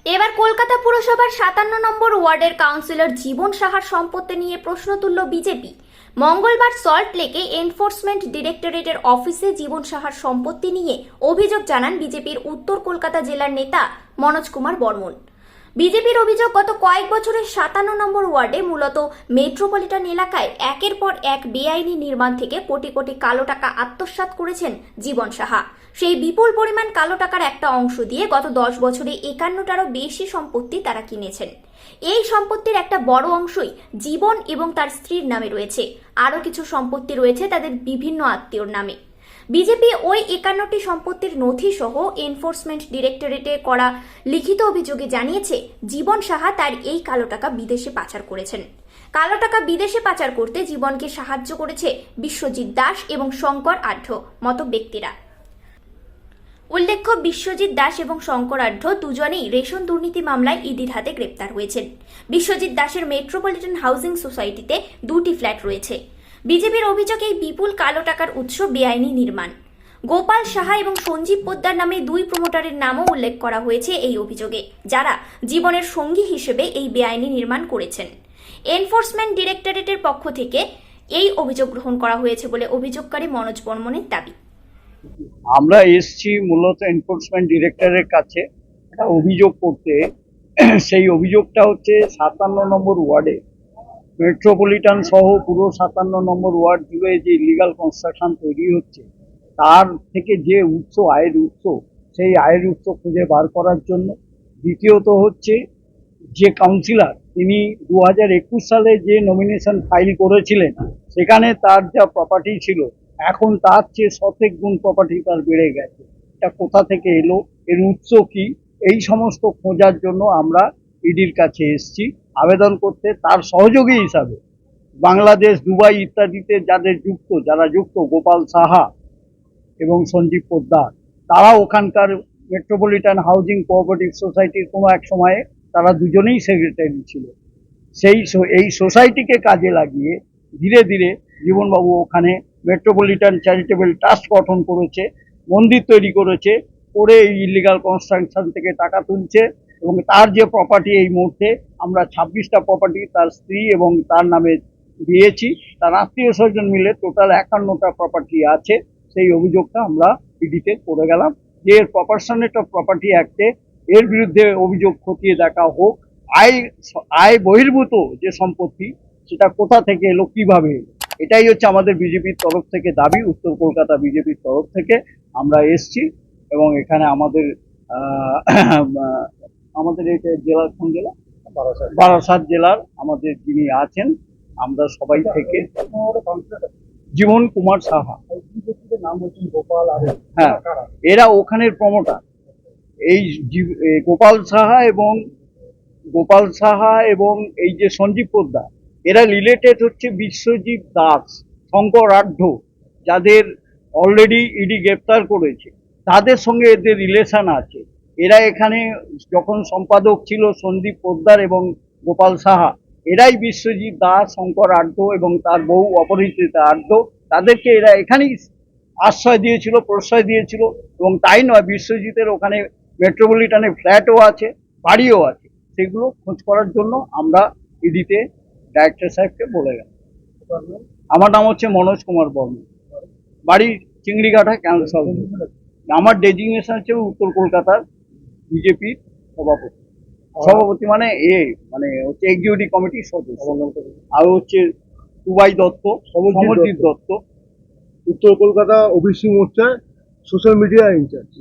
এবার কলকাতা পুরসভার 57 নম্বর ওয়ার্ডের কাউন্সিলর জীবন সাহার সম্পত্তি নিয়ে প্রশ্ন তুলল বিজেপি। মঙ্গলবার সল্ট লেকে এনফোর্সমেন্ট ডিরেক্টরেটের অফিসে জীবন সাহার সম্পত্তি নিয়ে অভিযোগ জানান বিজেপির উত্তর কলকাতা জেলার নেতা মনোজ কুমার বর্মন। বিজেপির অভিযোগ, গত কয়েক বছরে 57 নম্বর ওয়ার্ডে মূলত মেট্রোপলিটন এলাকায় একের পর এক বেআইনি নির্মাণ থেকে কোটি কোটি কালো টাকা আত্মসাৎ করেছেন জীবন সাহা। সেই বিপুল পরিমাণ কালো টাকার একটা অংশ দিয়ে গত 10 বছরে 51টারও বেশি সম্পত্তি তারা কিনেছেন। এই সম্পত্তির একটা বড় অংশই জীবন এবং তার স্ত্রীর নামে রয়েছে, আরও কিছু সম্পত্তি রয়েছে তাদের বিভিন্ন আত্মীয়র নামে। বিজেপি ওই 51টি সম্পত্তির নথি সহ এনফোর্সমেন্ট ডিরেক্টরেটে করা লিখিত অভিযোগে জানিয়েছে জীবন সাহা তার এই কালো টাকা বিদেশে পাচার করেছেন। কালো টাকা বিদেশে পাচার করতে জীবনকে সাহায্য করেছে বিশ্বজিৎ দাস এবং শঙ্কর আঢ্য মতো ব্যক্তিরা। উল্লেখ্য, বিশ্বজিৎ দাস এবং শঙ্কর আঢ্য দুজনেই রেশন দুর্নীতি মামলায় ইডির হাতে গ্রেপ্তার হয়েছেন। বিশ্বজিৎ দাসের মেট্রোপলিটন হাউজিং সোসাইটিতে 2টি ফ্ল্যাট রয়েছে। বিজেপির অভিযোগ, এই বিপুল কালো টাকার উৎস বেআইনি নির্মাণ। গোপাল সাহা এবং সঞ্জীব পোদ্দার নামে 2 প্রমোটারের নামও উল্লেখ করা হয়েছে এই অভিযোগে, যারা জীবনের সঙ্গী হিসেবে এই বেআইনি নির্মাণ করেছেন। এনফোর্সমেন্ট ডিরেক্টরেটের পক্ষ থেকে এই অভিযোগ গ্রহণ করা হয়েছে বলে অভিযোগকারী মনোজ বর্মনের দাবি। আমরা এসছি মূলত এনফোর্সমেন্ট ডিরেক্টরের কাছে একটা অভিযোগ করতে। সেই অভিযোগটা হচ্ছে 57 নম্বর ওয়ার্ডে মেট্রোপলিটন সহ পুরো 57 নম্বর ওয়ার্ড জুড়ে যে ইলিগাল কনস্ট্রাকশন তৈরি হচ্ছে, তার থেকে যে আয়ের উৎস, সেই আয়ের উৎস খুঁজে বার করার জন্য। দ্বিতীয়ত হচ্ছে, যে কাউন্সিলর তিনি 2021 সালে যে নমিনেশন ফাইল করেছিলেন, সেখানে তার যা প্রপার্টি ছিল, এখন তার চেয়ে শতেক গুণ প্রপার্টি তার বেড়ে গেছে। এটা কোথা থেকে এলো, এর উৎস কি, এই সমস্ত খোঁজার জন্য আমরা ইডির কাছে এসেছি আবেদন করতে। তার সহযোগী হিসাবে বাংলাদেশ, দুবাই ইত্যাদিতে যারা যুক্ত গোপাল সাহা এবং সঞ্জীব পোদ্দার, তারা ওখানকার মেট্রোপলিটন হাউজিং কোঅপারেটিভ সোসাইটির কোনো এক সময়ে তারা দুজনেই সেক্রেটারি ছিল। এই সোসাইটিকে কাজে লাগিয়ে ধীরে ধীরে জীবনবাবু ওখানে মেট্রোপলিটন চ্যারিটেবল ট্রাস্ট গঠন করেছে, মন্দির তৈরি করেছে, করে এই ইলিগাল কনস্ট্রাকশন থেকে টাকা তুলছে। এবং তার যে প্রপার্টি, এই মুহূর্তে আমরা 26টা প্রপার্টি তার স্ত্রী এবং তার নামে দিয়েছি, তার আত্মীয় স্বজন মিলে টোটাল 51টা প্রপার্টি আছে। সেই অভিযোগটা আমরা ইডিতে করে গেলাম যে এর প্রপারশনেট অফ প্রপার্টি অ্যাক্টে এর বিরুদ্ধে অভিযোগ খতিয়ে দেখা হোক। আয় বহির্ভূত যে সম্পত্তি, সেটা কোথা থেকে এলো, কিভাবে এলো, এটাই হচ্ছে আমাদের বিজেপির তরফ থেকে দাবি। উত্তর কলকাতা বিজেপির তরফ থেকে আমরা এসছি এবং এখানে আমাদের এই জেলার কোন জেলা, বারাসাত জেলার আমাদের যিনি আছেন, আমরা সবাই থেকে জীবন কুমার সাহা, হ্যাঁ, এরা ওখানের প্রমোটার। এই গোপাল সাহা এবং এই যে সঞ্জীব পোদ্দার, এরা রিলেটেড হচ্ছে বিশ্বজিৎ দাস, শঙ্কর আঢ্য, যাদের অলরেডি ইডি গ্রেপ্তার করেছে, তাদের সঙ্গে এদের রিলেশন আছে। এরা এখানে যখন সম্পাদক ছিল সন্দীপ পোদ্দার এবং গোপাল সাহা, এরাই বিশ্বজিৎ দাস, শঙ্কর আঢ্য এবং তার বউ অপরিচিতা আঢ্য, তাদেরকে এরা এখানেই আশ্রয় দিয়েছিল, প্রশ্রয় দিয়েছিল। এবং তাই নয়, বিশ্বজিতের ওখানে মেট্রোপলিটনে ফ্ল্যাটও আছে, বাড়িও আছে। সেগুলো খোঁজ করার জন্য আমরা ইডিতে ডাইরেক্টর সাহেবকে বলে গেলাম। আমার নাম হচ্ছে মনোজ কুমার বর্মন, বাড়ি চিংড়িঘাটা ক্যান্সার। আমার ডেজিগনেশন হচ্ছে উত্তর কলকাতার বিজেপির সভাপতি মানে হচ্ছে এক্সিকিউটিভ কমিটির সদস্য। আর হচ্ছে দুবাই দত্ত, সমরজিৎ দত্ত, উত্তর কলকাতা ওবিসি মোর্চার সোশ্যাল মিডিয়া ইনচার্জ।